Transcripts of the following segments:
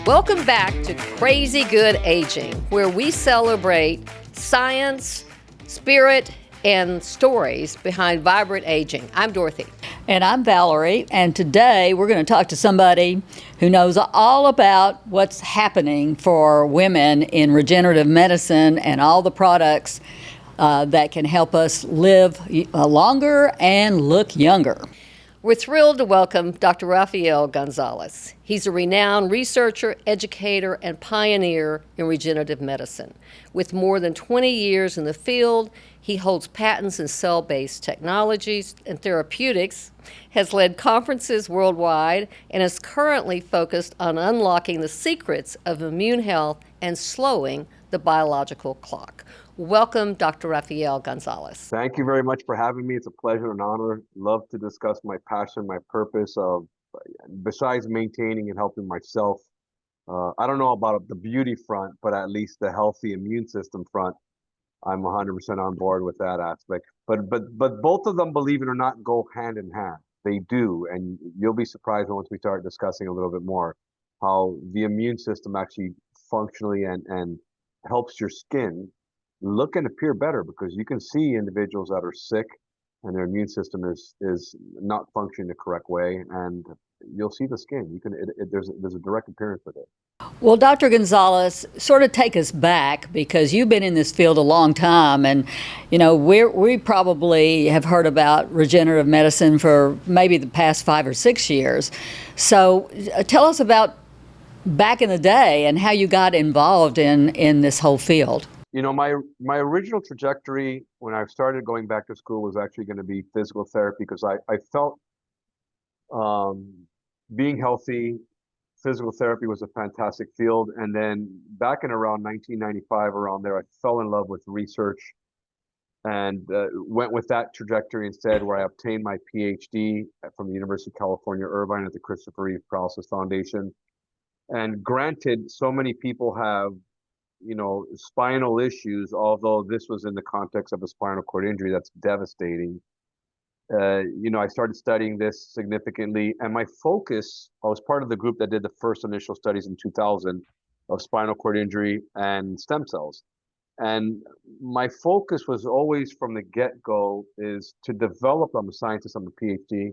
Welcome back to Crazy Good Aging, where we celebrate science, spirit, and stories behind vibrant aging. I'm Dorothy. And I'm Valerie, and today we're going to talk to somebody who knows all about what's happening for women in regenerative medicine and all the products that can help us live longer and look younger. We're thrilled to welcome Dr. Rafael Gonzalez. He's a renowned researcher, educator, and pioneer in regenerative medicine. With more than 20 years in the field, he holds patents in cell-based technologies and therapeutics, has led conferences worldwide, and is currently focused on unlocking the secrets of immune health and slowing the biological clock. Welcome, Dr. Rafael Gonzalez. Thank you very much for having me. It's a pleasure and honor. Love to discuss my passion, my purpose of, besides maintaining and helping myself. I don't know about the beauty front, but at least the healthy immune system front, I'm 100% on board with that aspect. But both of them, believe it or not, go hand in hand. They do, and you'll be surprised once we start discussing a little bit more how the immune system actually functionally and helps your skin look and appear better, because you can see individuals that are sick and their immune system is not functioning the correct way, and you'll see the skin. You can there's a direct appearance with it. Well, Dr. Gonzalez, sort of take us back, because you've been in this field a long time, and you know we probably have heard about regenerative medicine for maybe the past 5 or 6 years. So tell us about back in the day and how you got involved in this whole field. You know, my original trajectory when I started going back to school was actually going to be physical therapy, because I felt being healthy, physical therapy was a fantastic field. And then back in around 1995, around there, I fell in love with research and went with that trajectory instead, where I obtained my PhD from the University of California, Irvine, at the Christopher Reeve Paralysis Foundation. And granted, so many people have, you know, spinal issues, although this was in the context of a spinal cord injury that's devastating. You know, I started studying this significantly, and my focus, I was part of the group that did the first initial studies in 2000 of spinal cord injury and stem cells. And my focus was always from the get-go is to develop, I'm a scientist, I'm a PhD,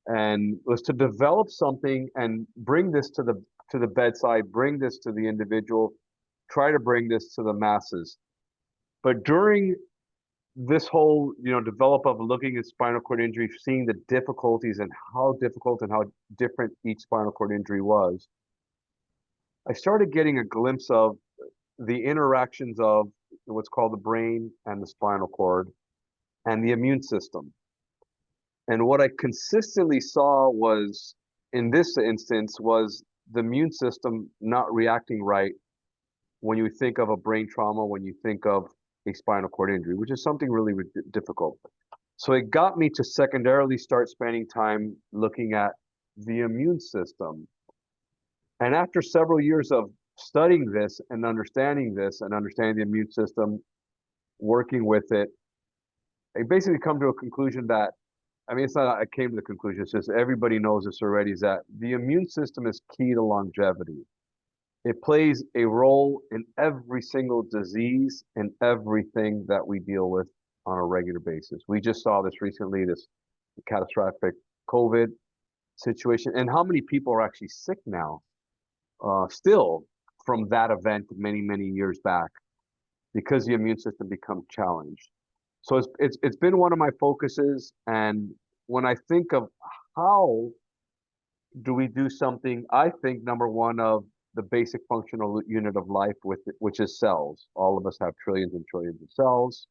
and was to develop something and bring this to the bedside, bring this to the individual, try to bring this to the masses. But during this whole, you know, develop of looking at spinal cord injury, seeing the difficulties and how difficult and how different each spinal cord injury was, I started getting a glimpse of the interactions of what's called the brain and the spinal cord and the immune system. And what I consistently saw was, in this instance, was the immune system not reacting right when you think of a brain trauma, when you think of a spinal cord injury, which is something really difficult. So it got me to secondarily start spending time looking at the immune system. And after several years of studying this and understanding the immune system, working with it, I basically come to a conclusion that, I mean, it's not I came to the conclusion, it's just everybody knows this already, is that the immune system is key to longevity. It plays a role in every single disease and everything that we deal with on a regular basis. We just saw this recently, this catastrophic COVID situation, and how many people are actually sick now, still from that event many, many years back, because the immune system becomes challenged. So it's been one of my focuses, and when I think of how do we do something, I think number one of the basic functional unit of life, which is cells. All of us have trillions and trillions of cells.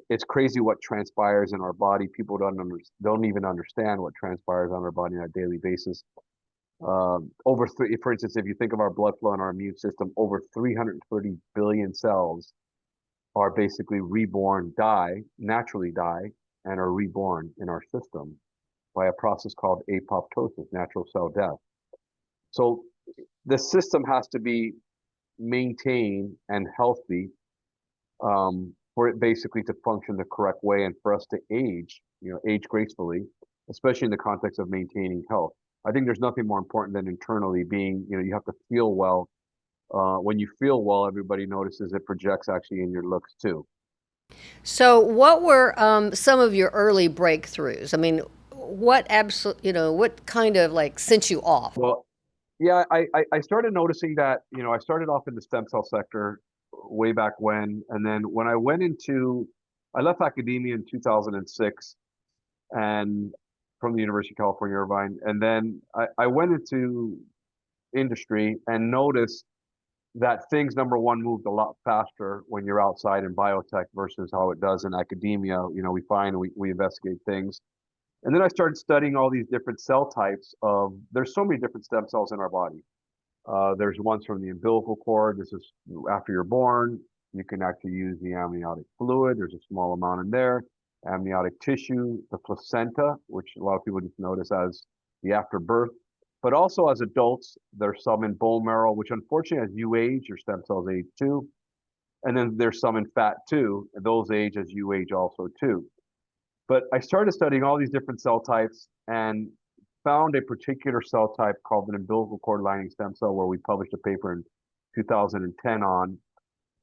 It's crazy what transpires in our body. People don't even understand what transpires on our body on a daily basis. For instance, if you think of our blood flow and our immune system, over 330 billion cells are basically reborn, naturally die, and are reborn in our system by a process called apoptosis, natural cell death. So the system has to be maintained and healthy for it basically to function the correct way and for us to age gracefully, especially in the context of maintaining health. I think there's nothing more important than internally being, you have to feel well. When you feel well, everybody notices it projects actually in your looks too. So, what were some of your early breakthroughs? I mean, what kind of like sent you off? Well, yeah, I started noticing that, I started off in the stem cell sector way back when, and then when I left academia in 2006 and from the University of California, Irvine, and then I went into industry and noticed that things, number one, moved a lot faster when you're outside in biotech versus how it does in academia. We find we investigate things. And then I started studying all these different cell types there's so many different stem cells in our body. There's ones from the umbilical cord. This is after you're born. You can actually use the amniotic fluid. There's a small amount in there. Amniotic tissue, the placenta, which a lot of people just notice as the afterbirth. But also as adults, there's some in bone marrow, which unfortunately, as you age, your stem cells age too. And then there's some in fat too, and those age as you age also too. But I started studying all these different cell types and found a particular cell type called an umbilical cord lining stem cell, where we published a paper in 2010 on.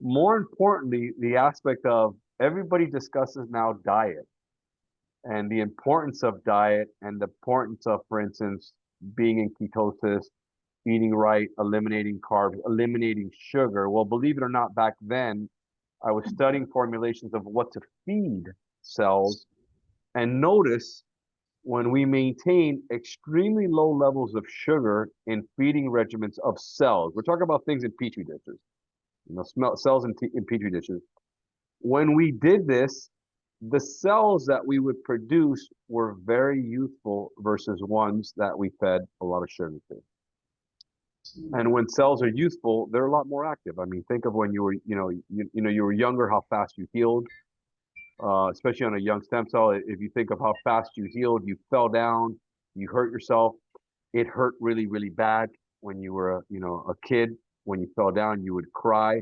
More importantly, the aspect of everybody discusses now diet and the importance of diet and the importance of, for instance, being in ketosis, eating right, eliminating carbs, eliminating sugar. Well, believe it or not, back then, I was studying formulations of what to feed cells and notice when we maintain extremely low levels of sugar in feeding regimens of cells, we're talking about things in petri dishes, cells in petri dishes. When we did this, the cells that we would produce were very youthful versus ones that we fed a lot of sugar to. And when cells are youthful, they're a lot more active. I mean, think of when you were, you were younger, how fast you healed, especially on a young stem cell. If you think of how fast you healed, you fell down, you hurt yourself. It hurt really, really bad when you were, a kid. When you fell down, you would cry.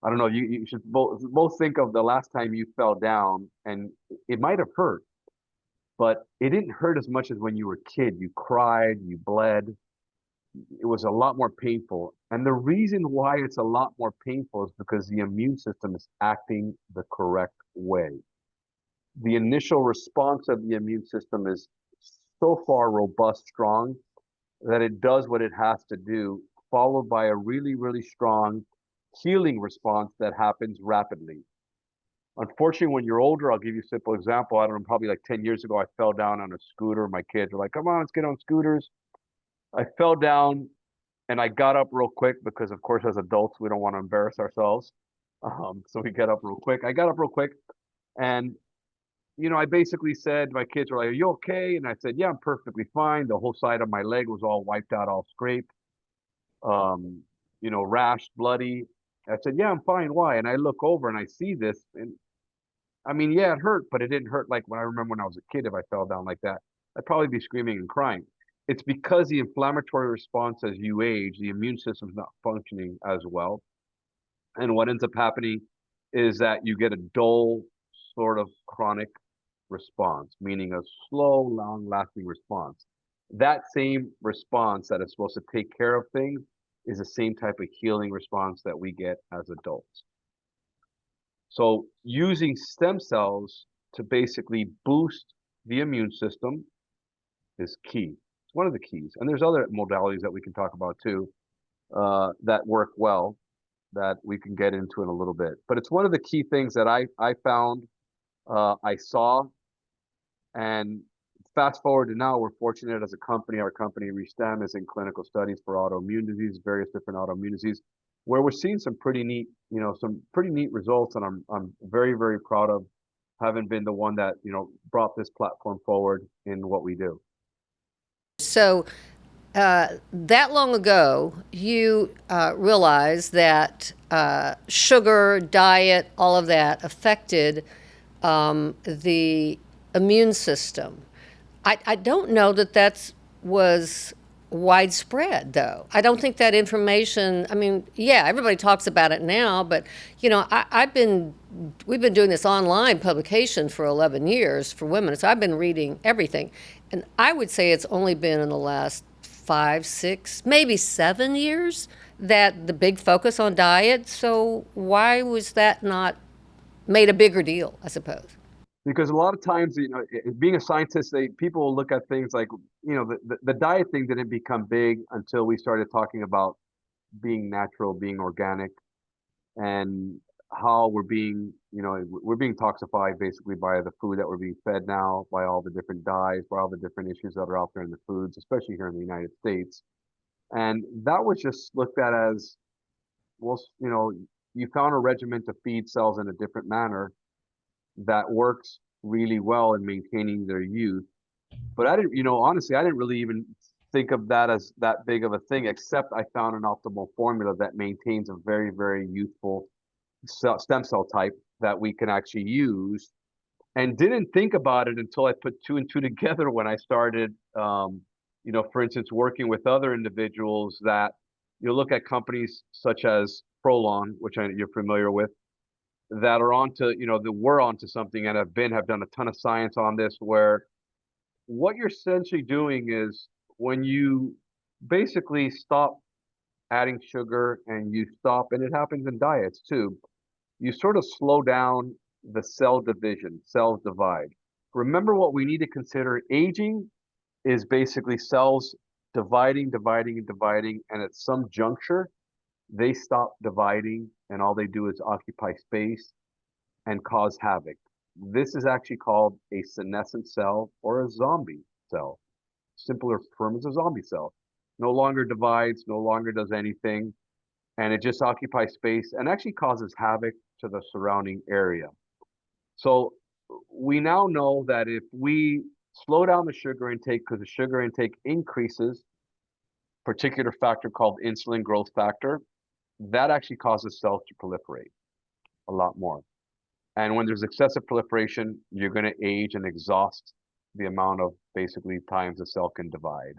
I don't know. You should both think of the last time you fell down, and it might have hurt, but it didn't hurt as much as when you were a kid. You cried, you bled. It was a lot more painful. And the reason why it's a lot more painful is because the immune system is acting the correct way. The initial response of the immune system is so far robust, strong, that it does what it has to do, followed by a really, really strong healing response that happens rapidly. Unfortunately, when you're older, I'll give you a simple example. I don't know, probably like 10 years ago, I fell down on a scooter. My kids were like, come on, let's get on scooters. I fell down and I got up real quick because, of course, as adults, we don't want to embarrass ourselves. So we get up real quick. I got up real quick and, I basically said, my kids were like, are you okay? And I said, yeah, I'm perfectly fine. The whole side of my leg was all wiped out, all scraped, rashed, bloody. I said, yeah, I'm fine. Why? And I look over and I see this. And I mean, yeah, it hurt, but it didn't hurt like when I remember when I was a kid. If I fell down like that, I'd probably be screaming and crying. It's because the inflammatory response as you age, the immune system's not functioning as well. And what ends up happening is that you get a dull sort of chronic response, meaning a slow, long-lasting response. That same response that is supposed to take care of things is the same type of healing response that we get as adults. So using stem cells to basically boost the immune system is key. It's one of the keys. And there's other modalities that we can talk about too that work well that we can get into in a little bit. But it's one of the key things that I found, I saw, and fast forward to now, we're fortunate as a company, our company ReStem is in clinical studies for autoimmune disease, various different autoimmune disease, where we're seeing some pretty neat, results. And I'm very, very proud of having been the one that, brought this platform forward in what we do. So, that long ago, you realized that sugar, diet, all of that affected the immune system. I don't know that was widespread, though. I don't think that information. I mean, yeah, everybody talks about it now, but we've been doing this online publication for 11 years for women, so I've been reading everything, and I would say it's only been in the last 5, 6, maybe 7 years that the big focus on diet. So why was that not made a bigger deal, I suppose? Because a lot of times, being a scientist, people will look at things like, the diet thing didn't become big until we started talking about being natural, being organic, and how we're being toxified basically by the food that we're being fed now, by all the different dyes, by all the different issues that are out there in the foods, especially here in the United States. And that was just looked at as, well, you found a regimen to feed cells in a different manner that works really well in maintaining their youth. But I didn't, honestly, I didn't really even think of that as that big of a thing, except I found an optimal formula that maintains a very, very youthful stem cell type that we can actually use, and didn't think about it until I put two and two together when I started, for instance, working with other individuals that you look at companies such as Prolon, which you're familiar with, that are onto, that we're onto something and have done a ton of science on this, where what you're essentially doing is when you basically stop adding sugar and you stop, and it happens in diets too, you sort of slow down the cell division, cells divide. Remember, what we need to consider: aging is basically cells dividing, dividing, and dividing, and at some juncture, they stop dividing, and all they do is occupy space and cause havoc. This is actually called a senescent cell or a zombie cell. Simpler term is a zombie cell. No longer divides, no longer does anything, and it just occupies space and actually causes havoc to the surrounding area. So we now know that if we slow down the sugar intake, because the sugar intake increases a particular factor called insulin growth factor, that actually causes cells to proliferate a lot more. And when there's excessive proliferation, you're going to age and exhaust the amount of basically times a cell can divide.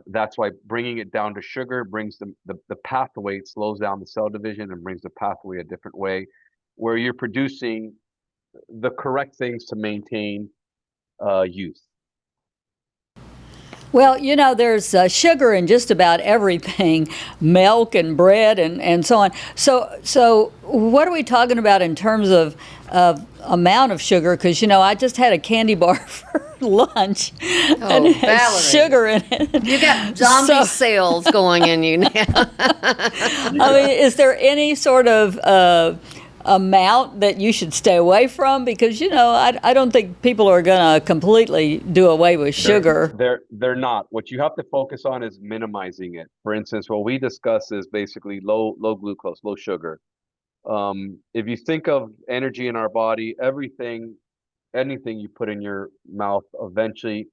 That's why bringing it down to sugar brings the pathway, it slows down the cell division and brings the pathway a different way, where you're producing the correct things to maintain youth. Well, there's sugar in just about everything, milk and bread and so on. So what are we talking about in terms of amount of sugar? Because, I just had a candy bar for lunch and it has Valerie, sugar in it. you got zombie cells going in you now. I mean, is there any sort of amount that you should stay away from? Because I don't think people are going to completely do away with sugar. They're not. What you have to focus on is minimizing it. For instance, what we discuss is basically low glucose, low sugar. If you think of energy in our body, anything you put in your mouth eventually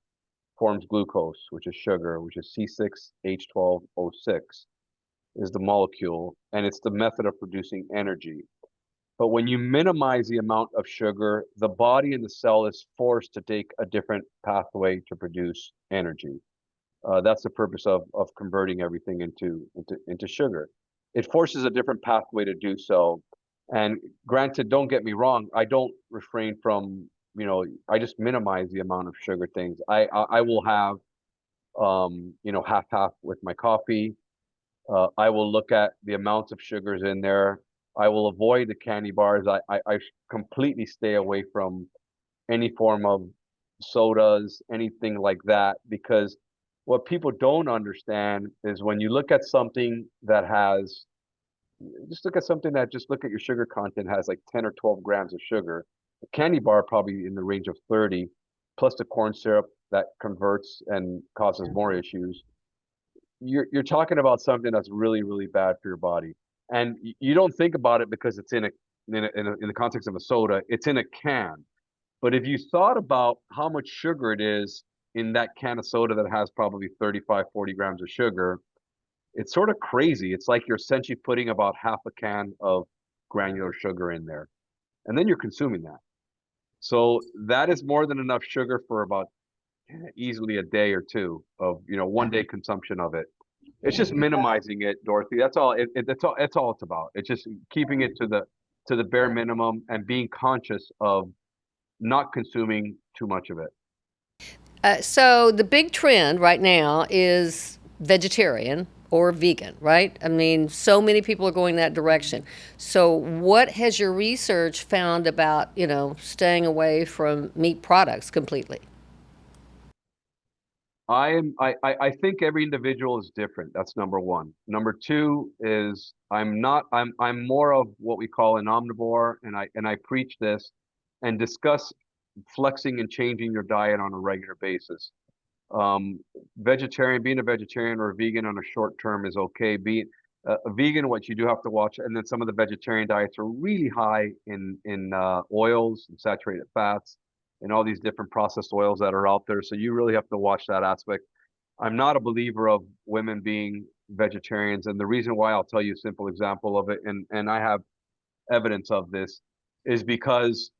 forms glucose, which is sugar, which is C6H12O6 is the molecule, and it's the method of producing energy. But when you minimize the amount of sugar, the body and the cell is forced to take a different pathway to produce energy. That's the purpose of converting everything into sugar. It forces a different pathway to do so. And granted, don't get me wrong, I don't refrain from, I just minimize the amount of sugar things. I will have, half with my coffee. I will look at the amounts of sugars in there. I will avoid the candy bars. I completely stay away from any form of sodas, anything like that, because what people don't understand is when you look at something that has, just look at your sugar content, has like 10 or 12 grams of sugar. A candy bar probably in the range of 30, plus the corn syrup that converts and causes more issues. You're talking about something that's really, really bad for your body. And you don't think about it because it's in the context of a soda. It's in a can. But if you thought about how much sugar it is in that can of soda that has probably 35, 40 grams of sugar, it's sort of crazy. It's like you're essentially putting about half a can of granular sugar in there, and then you're consuming that. So that is more than enough sugar for about easily a day or two of, 1 day consumption of it. It's just minimizing it, Dorothy. That's all. That's all it's about. It's just keeping it to the bare minimum and being conscious of not consuming too much of it. So the big trend right now is vegetarian or vegan, right? I mean, so many people are going that direction. So what has your research found about, staying away from meat products completely? I think every individual is different. That's number one. Number two is I'm more of what we call an omnivore, and I preach this and discuss flexing and changing your diet on a regular basis. Being a vegetarian or a vegan on a short term is okay. Being a vegan, what you do have to watch, and then some of the vegetarian diets are really high in oils and saturated fats and all these different processed oils that are out there. So you really have to watch that aspect. I'm not a believer of women being vegetarians, and the reason why, I'll tell you a simple example of it, and I have evidence of this, is because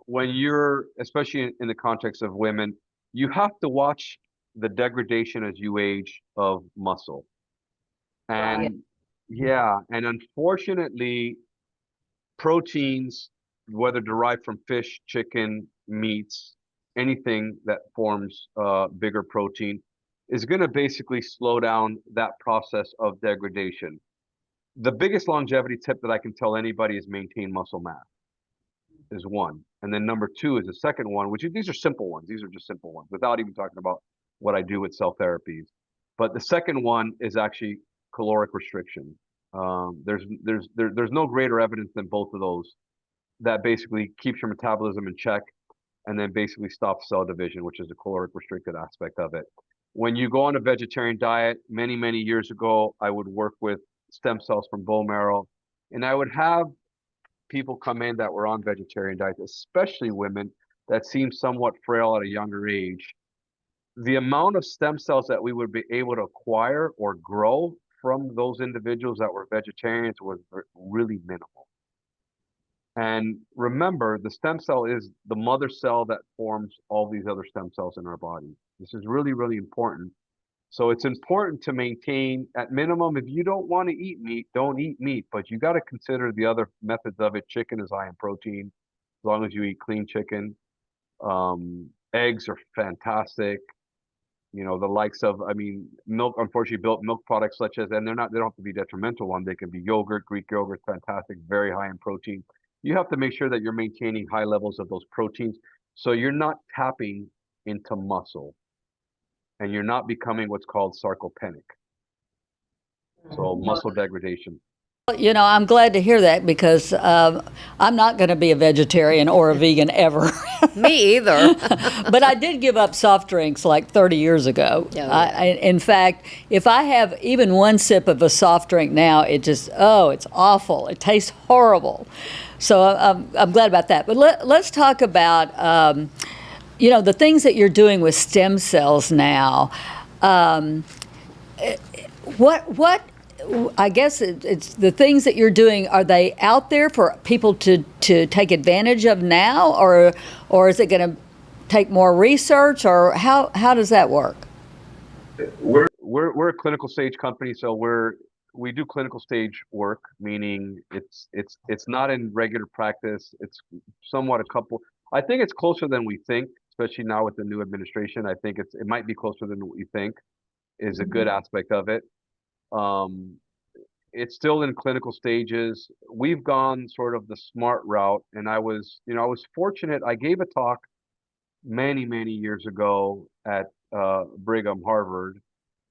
when you're, especially in the context of women, you have to watch the degradation as you age of muscle. Right. And yeah, and unfortunately, proteins, whether derived from fish, chicken, meats, anything that forms bigger protein, is going to basically slow down that process of degradation. The biggest longevity tip that I can tell anybody is maintain muscle mass is one. And then number two is the second one, these are simple ones. These are just simple ones without even talking about what I do with cell therapies. But the second one is actually caloric restriction. There's no greater evidence than both of those that basically keeps your metabolism in check and then basically stops cell division, which is the caloric restricted aspect of it. When you go on a vegetarian diet, many years ago, I would work with stem cells from bone marrow, and I would have people come in that were on vegetarian diets, especially women that seemed somewhat frail at a younger age. The amount of stem cells that we would be able to acquire or grow from those individuals that were vegetarians was really minimal. And remember, the stem cell is the mother cell that forms all these other stem cells in our body. This is really important. So it's important to maintain, at minimum, if you don't want to eat meat, don't eat meat, but you got to consider the other methods of it. Chicken is high in protein, as long as you eat clean chicken. Eggs are fantastic. The likes of, I mean, milk, unfortunately, built milk products such as, and they don't have to be detrimental one. They can be yogurt, Greek yogurt, fantastic, very high in protein. You have to make sure that you're maintaining high levels of those proteins so you're not tapping into muscle and you're not becoming what's called sarcopenic. So muscle degradation. I'm glad to hear that because I'm not going to be a vegetarian or a vegan ever. Me either. But I did give up soft drinks like 30 years ago. Yeah. In fact, if I have even one sip of a soft drink now, it's awful. It tastes horrible. So I'm glad about that. But let's talk about, the things that you're doing with stem cells now. What I guess it's the things that you're doing. Are they out there for people to take advantage of now, or is it going to take more research, or how does that work? We're a clinical stage company, so we do clinical stage work, meaning it's not in regular practice. It's somewhat a couple. I think it's closer than we think, especially now with the new administration. I think it might be closer than what we think is a good aspect of it. Um, it's still in clinical stages. We've gone sort of the smart route, and I was fortunate. I gave a talk many years ago at Brigham, Harvard,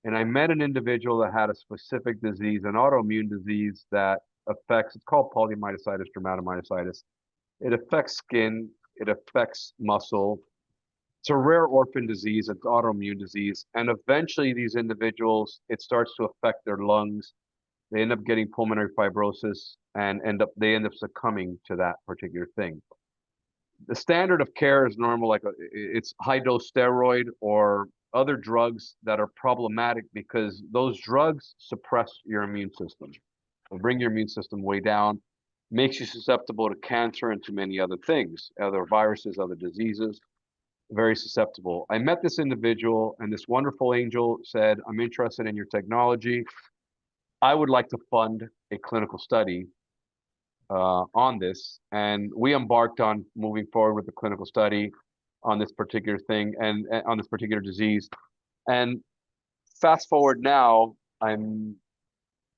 and I met an individual that had a specific disease, an autoimmune disease that affects. It's called polymyositis dermatomyositis. It affects skin. It affects muscle. It's a rare orphan disease. It's autoimmune disease, and eventually these individuals, it starts to affect their lungs. They end up getting pulmonary fibrosis and they end up succumbing to that particular thing. The standard of care is normal, it's high dose steroid or other drugs that are problematic because those drugs suppress your immune system. They bring your immune system way down, makes you susceptible to cancer and to many other things, other viruses, other diseases, very susceptible. I met this individual and this wonderful angel said, I'm interested in your technology. I would like to fund a clinical study on this. And we embarked on moving forward with the clinical study. on this particular thing and on this particular disease. And fast forward now, I'm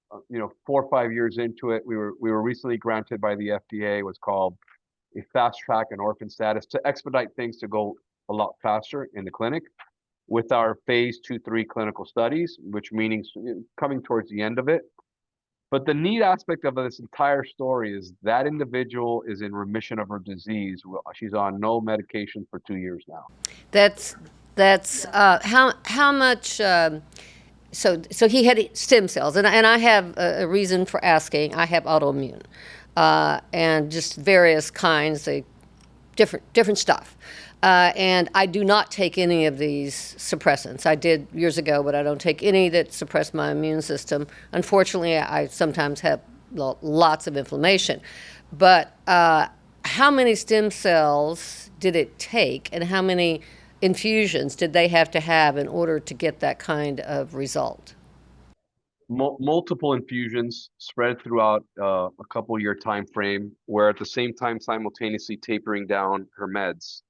4 or 5 years into it. We were recently granted by the FDA what's called a fast track and orphan status to expedite things to go a lot faster in the clinic with our phase 2-3 clinical studies, which means coming towards the end of it. But the neat aspect of this entire story is that individual is in remission of her disease. She's on no medication for 2 years now. That's how much. So he had stem cells, and I have a reason for asking. I have autoimmune, and just various kinds, different stuff. And I do not take any of these suppressants. I did years ago, but I don't take any that suppress my immune system. Unfortunately, I sometimes have lots of inflammation. But how many stem cells did it take, and how many infusions did they have to have in order to get that kind of result? Multiple infusions spread throughout a couple-year time frame, where at the same time simultaneously tapering down her meds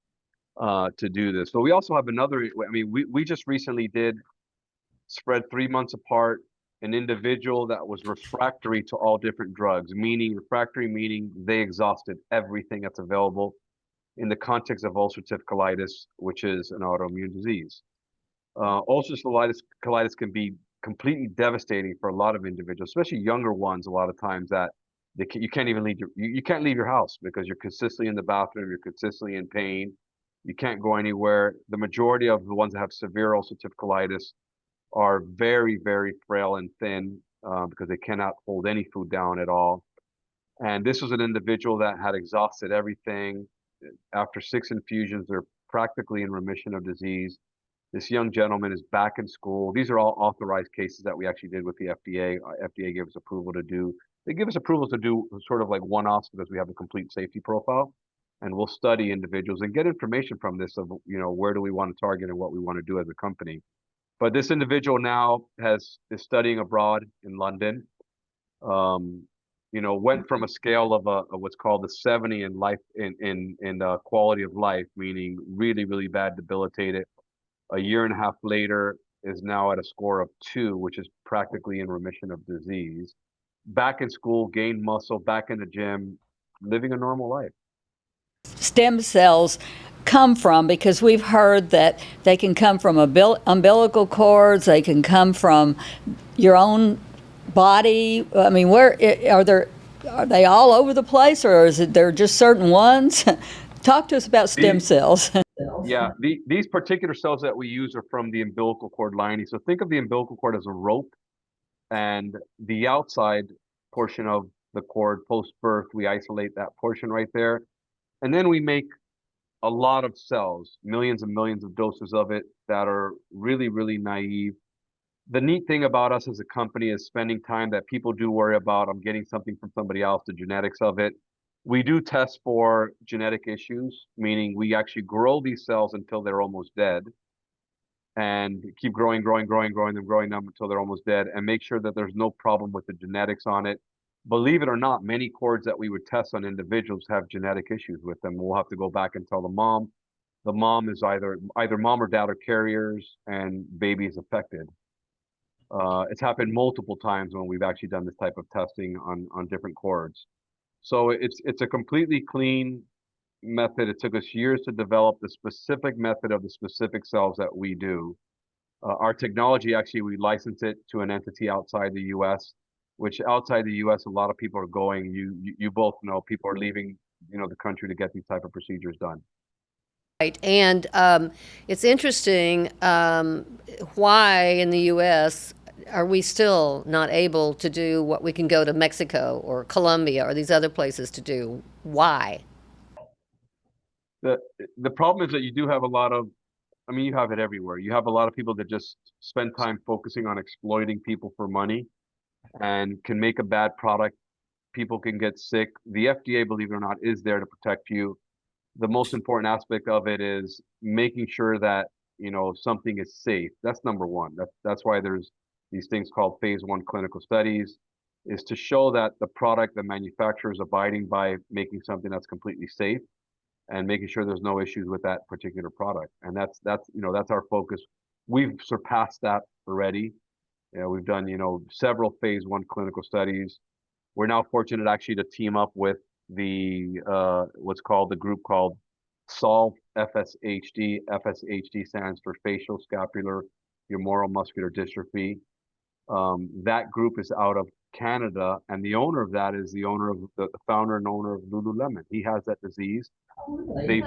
to do this. But we also have another. I mean, we just recently did spread 3 months apart an individual that was refractory to all different drugs, meaning they exhausted everything that's available in the context of ulcerative colitis, which is an autoimmune disease. Ulcerative colitis can be completely devastating for a lot of individuals, especially younger ones. A lot of times that you can't even leave you can't leave your house because you're consistently in the bathroom, you're consistently in pain, you can't go anywhere. The majority of the ones that have severe ulcerative colitis are very, very frail and thin because they cannot hold any food down at all. And this was an individual that had exhausted everything. After 6 infusions, they're practically in remission of disease. This young gentleman is back in school. These are all authorized cases that we actually did with the FDA. FDA gave us approval to do. They give us approval to do sort of like one-offs because we have a complete safety profile, and we'll study individuals and get information from this of where do we want to target and what we want to do as a company. But this individual now is studying abroad in London. Went from a scale of what's called the 70 in life in quality of life, meaning really, really bad, debilitated. A year and a half later is now at a score of 2, which is practically in remission of disease. Back in school, gained muscle, back in the gym, living a normal life. Stem cells come from, because we've heard that they can come from umbilical cords, they can come from your own body. I mean, where are they all over the place, or is it there just certain ones? Talk to us about stem cells. Yeah, these particular cells that we use are from the umbilical cord lining. So think of the umbilical cord as a rope, and the outside portion of the cord post-birth, we isolate that portion right there. And then we make a lot of cells, millions and millions of doses of it that are really, really naive. The neat thing about us as a company is spending time that people do worry about. I'm getting something from somebody else, the genetics of it. We do test for genetic issues, meaning we actually grow these cells until they're almost dead and keep growing them until they're almost dead, and make sure that there's no problem with the genetics on it. Believe it or not, many cords that we would test on individuals have genetic issues with them. We'll have to go back and tell the mom. The mom is either mom or dad are carriers, and baby is affected. It's happened multiple times when we've actually done this type of testing on different cords. So it's a completely clean method. It took us years to develop the specific method of the specific cells that we do. Our technology, actually, we license it to an entity outside the U.S., which outside the U.S., a lot of people are going. You both know people are leaving, the country to get these type of procedures done. Right, and it's interesting why in the U.S. are we still not able to do what we can go to Mexico or Colombia or these other places to do? Why? The problem is that you do have a lot of, you have it everywhere. You have a lot of people that just spend time focusing on exploiting people for money and can make a bad product. People can get sick. The FDA, believe it or not, is there to protect you. The most important aspect of it is making sure that, something is safe. That's number one. That's why there's these things called phase 1 clinical studies, is to show that the product, the manufacturer is abiding by making something that's completely safe. and making sure there's no issues with that particular product. And that's our focus. We've surpassed that already. We've done, several phase 1 clinical studies. We're now fortunate actually to team up with the what's called the group called Solve FSHD. FSHD stands for facial scapular humeral muscular dystrophy. That group is out of Canada, and the owner of that is the founder and owner of Lululemon. He has that disease. They,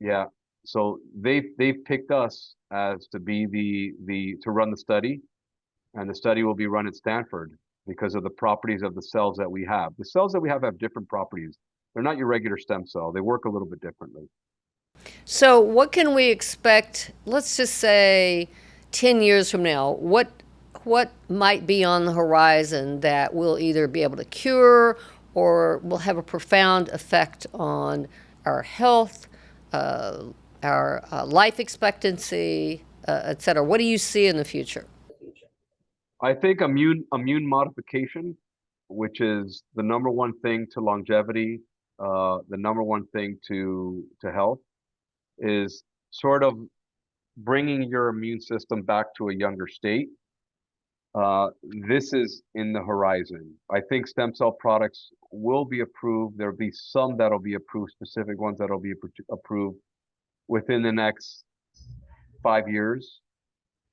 yeah. So they've picked us as to be to run the study, and the study will be run at Stanford because of the properties of the cells that we have. The cells that we have different properties. They're not your regular stem cell. They work a little bit differently. So, what can we expect? Let's just say 10 years from now. What might be on the horizon that we'll either be able to cure or will have a profound effect on our health, our life expectancy, et cetera? What do you see in the future? I think immune modification, which is the number one thing to longevity, the number one thing to health, is sort of bringing your immune system back to a younger state. This is in the horizon. I think stem cell products will be approved. There'll be some that'll be approved, specific ones that'll be approved within the next 5 years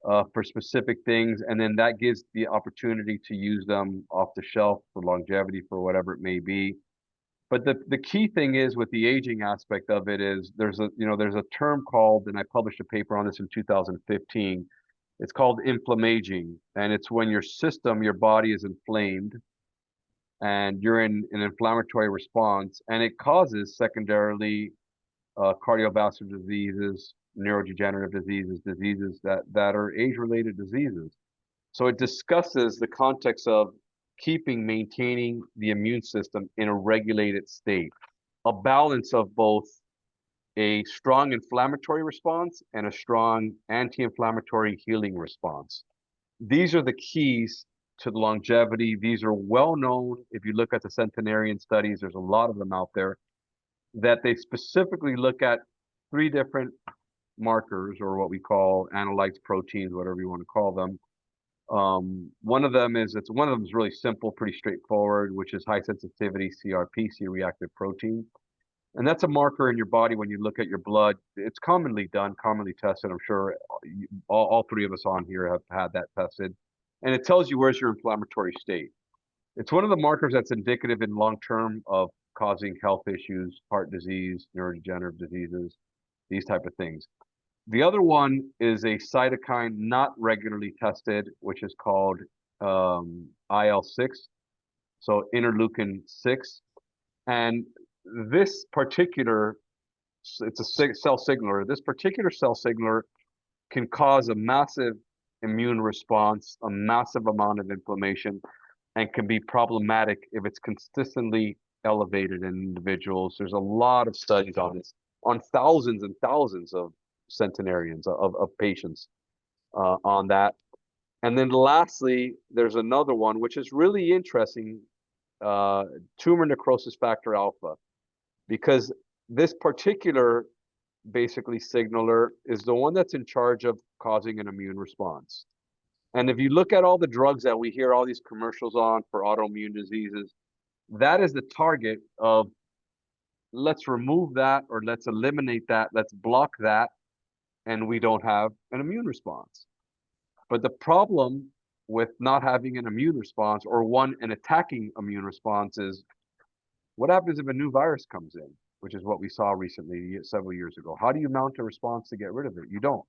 for specific things. And then that gives the opportunity to use them off the shelf for longevity, for whatever it may be. But the key thing is with the aging aspect of it is there's a term called, and I published a paper on this in 2015. It's called inflammaging, and it's when your body is inflamed and you're in an inflammatory response, and it causes secondarily cardiovascular diseases, neurodegenerative diseases that are age-related diseases. So it discusses the context of maintaining the immune system in a regulated state, a balance of both a strong inflammatory response and a strong anti-inflammatory healing response. These are the keys to the longevity. These are well known. If you look at the centenarian studies, there's a lot of them out there that they specifically look at 3 different markers, or what we call analytes, proteins, whatever you want to call them. One of them is really simple, pretty straightforward, which is high sensitivity CRP, C-reactive protein. And that's a marker in your body when you look at your blood. It's commonly done, commonly tested. I'm sure all 3 of us on here have had that tested. And it tells you where's your inflammatory state. It's one of the markers that's indicative in long term of causing health issues, heart disease, neurodegenerative diseases, these type of things. The other one is a cytokine not regularly tested, which is called IL-6, so interleukin 6. And this particular, it's a cell signaler. This particular cell signaler can cause a massive immune response, a massive amount of inflammation, and can be problematic if it's consistently elevated in individuals. There's a lot of studies on this, on thousands and thousands of centenarians, of patients on that. And then lastly, there's another one, which is really interesting, tumor necrosis factor alpha, because this particular basically signaler is the one that's in charge of causing an immune response. And if you look at all the drugs that we hear all these commercials on for autoimmune diseases, that is the target of, let's remove that, or let's eliminate that, let's block that, and we don't have an immune response. But the problem with not having an immune response, or an attacking immune response, is what happens if a new virus comes in, which is what we saw recently, several years ago. How do you mount a response to get rid of it? You don't.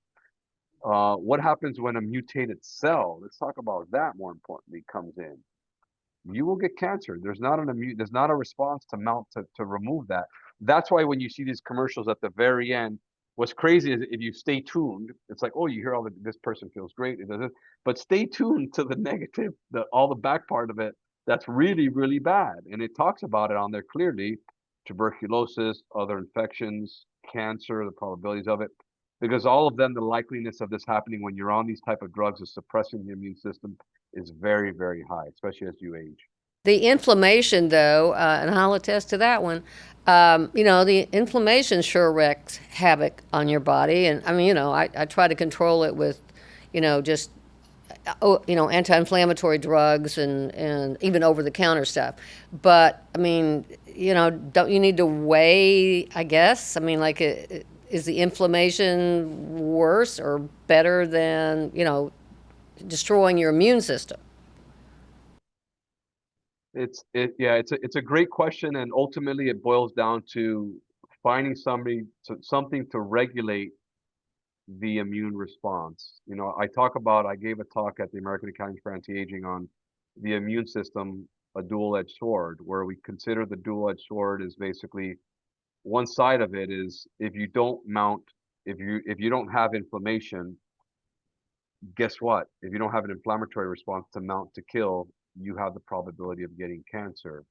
What happens when a mutated cell, let's talk about that more importantly, comes in? You will get cancer. There's not a response to mount to remove that. That's why when you see these commercials at the very end, what's crazy is if you stay tuned, it's like, oh, you hear this person feels great, it doesn't, but stay tuned to the negative, all the back part of it, that's really, really bad. And it talks about it on there clearly: tuberculosis, other infections, cancer, the probabilities of it, because all of them, the likeliness of this happening when you're on these type of drugs is suppressing the immune system is very, very high, especially as you age. The inflammation, though, and I'll attest to that one. The inflammation sure wreaks havoc on your body, and I mean, I try to control it with, just anti-inflammatory drugs and even over-the-counter stuff. But I mean, don't you need to weigh? I guess. I mean, like, is the inflammation worse or better than destroying your immune system? It's a great question, and ultimately it boils down to finding something to regulate the immune response. I gave a talk at the American Academy for Anti-Aging on the immune system, a dual-edged sword, where we consider the dual-edged sword is basically one side of it is if you don't have inflammation, guess what? If you don't have an inflammatory response to mount to kill, you have the probability of getting cancer.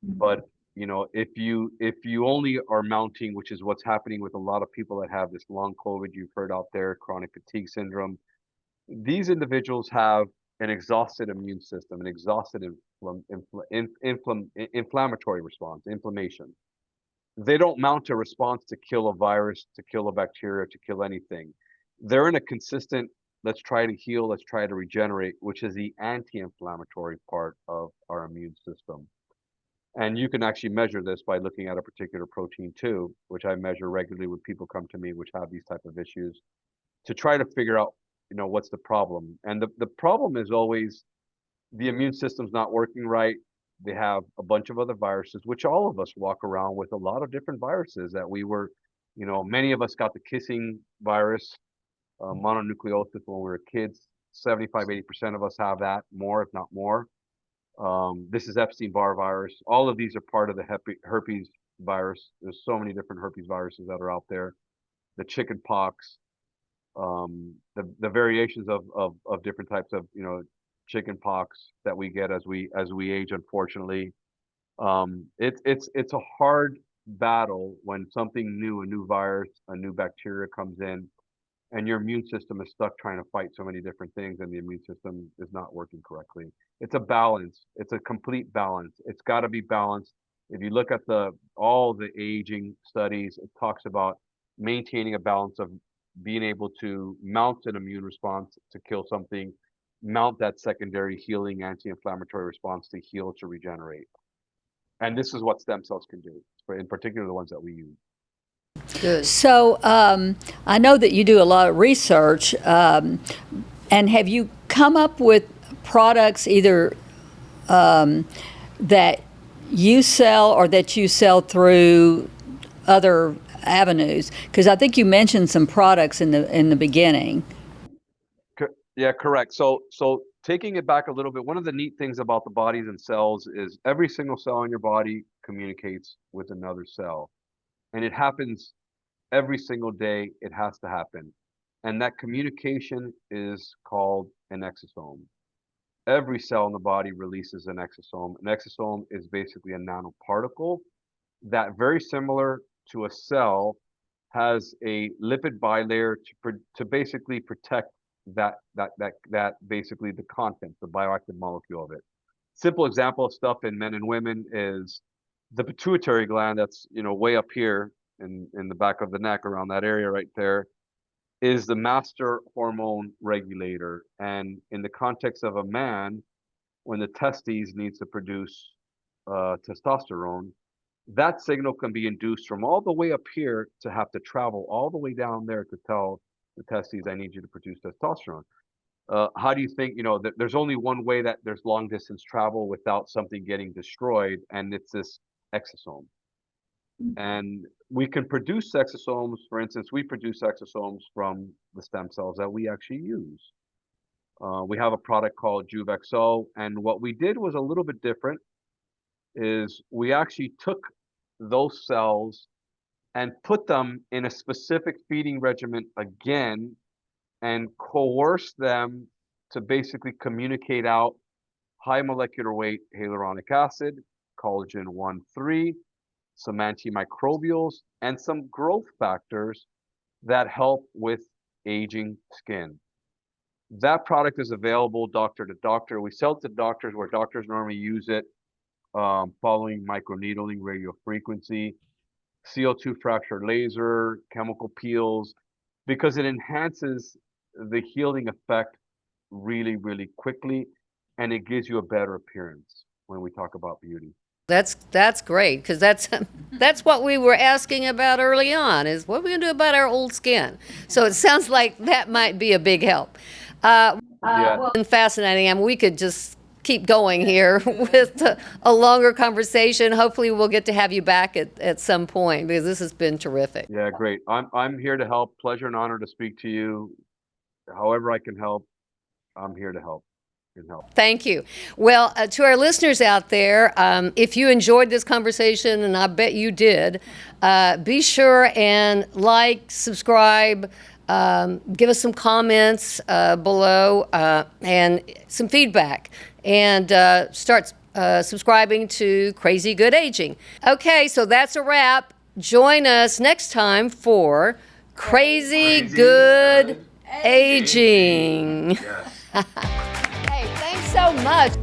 But if you only are mounting, which is what's happening with a lot of people that have this long COVID you've heard out there, chronic fatigue syndrome, these individuals have an exhausted immune system, an exhausted inflammatory response, inflammation. They don't mount a response to kill a virus, to kill a bacteria, to kill anything. They're in a consistent, let's try to heal, let's try to regenerate, which is the anti-inflammatory part of our immune system. And you can actually measure this by looking at a particular protein too, which I measure regularly when people come to me which have these type of issues to try to figure out, what's the problem. And the problem is always the immune system's not working right. They have a bunch of other viruses, which all of us walk around with a lot of different viruses that many of us got the kissing virus, mononucleosis when we were kids. 75–80% of us have that, more if not more. This is Epstein-Barr virus. All of these are part of the herpes virus. There's so many different herpes viruses that are out there. The chicken pox, the variations of different types of chicken pox that we get as we age, unfortunately. It's a hard battle when something new, a new virus, a new bacteria comes in, and your immune system is stuck trying to fight so many different things, and the immune system is not working correctly. It's a balance. It's a complete balance. It's got to be balanced. If you look at all the aging studies, it talks about maintaining a balance of being able to mount an immune response to kill something, mount that secondary healing anti-inflammatory response to heal, to regenerate. And this is what stem cells can do, in particular the ones that we use. Good. So I know that you do a lot of research, and have you come up with products either that you sell or that you sell through other avenues? Because I think you mentioned some products in the beginning. Yeah, correct. So taking it back a little bit, one of the neat things about the bodies and cells is every single cell in your body communicates with another cell, and it happens every single day. It has to happen, and that communication is called an exosome. Every cell in the body releases an exosome. An exosome is basically a nanoparticle that, very similar to a cell, has a lipid bilayer to basically protect that basically the content, the bioactive molecule of it. Simple example of stuff in men and women is the pituitary gland that's way up here in the back of the neck, around that area right there, is the master hormone regulator. And in the context of a man, when the testes needs to produce testosterone, that signal can be induced from all the way up here to have to travel all the way down there to tell the testes, I need you to produce testosterone. How do you think, that there's only one way that there's long distance travel without something getting destroyed, and it's this exosome. And we can produce exosomes. For instance, we produce exosomes from the stem cells that we actually use. We have a product called JuveXO, and what we did was a little bit different. Is we actually took those cells and put them in a specific feeding regimen again, and coerced them to basically communicate out high molecular weight hyaluronic acid, collagen 1,3, some antimicrobials, and some growth factors that help with aging skin. That product is available doctor to doctor. We sell it to doctors where doctors normally use it following microneedling, radio frequency, CO2 fracture laser, chemical peels, because it enhances the healing effect really, really quickly, and it gives you a better appearance when we talk about beauty. That's great, because that's what we were asking about early on, is what are we going to do about our old skin. So it sounds like that might be a big help. Yeah. And fascinating. I mean, we could just keep going here with a longer conversation. Hopefully we'll get to have you back at some point, because this has been terrific. Yeah, great. I'm here to help. Pleasure and honor to speak to you. However I can help, I'm here to help. Thank you. Well, to our listeners out there, if you enjoyed this conversation, and I bet you did, be sure and like, subscribe, give us some comments below, and some feedback, and start subscribing to Crazy Good Aging. Okay, so that's a wrap. Join us next time for Crazy Good Aging. Yes. Hey, thanks so much.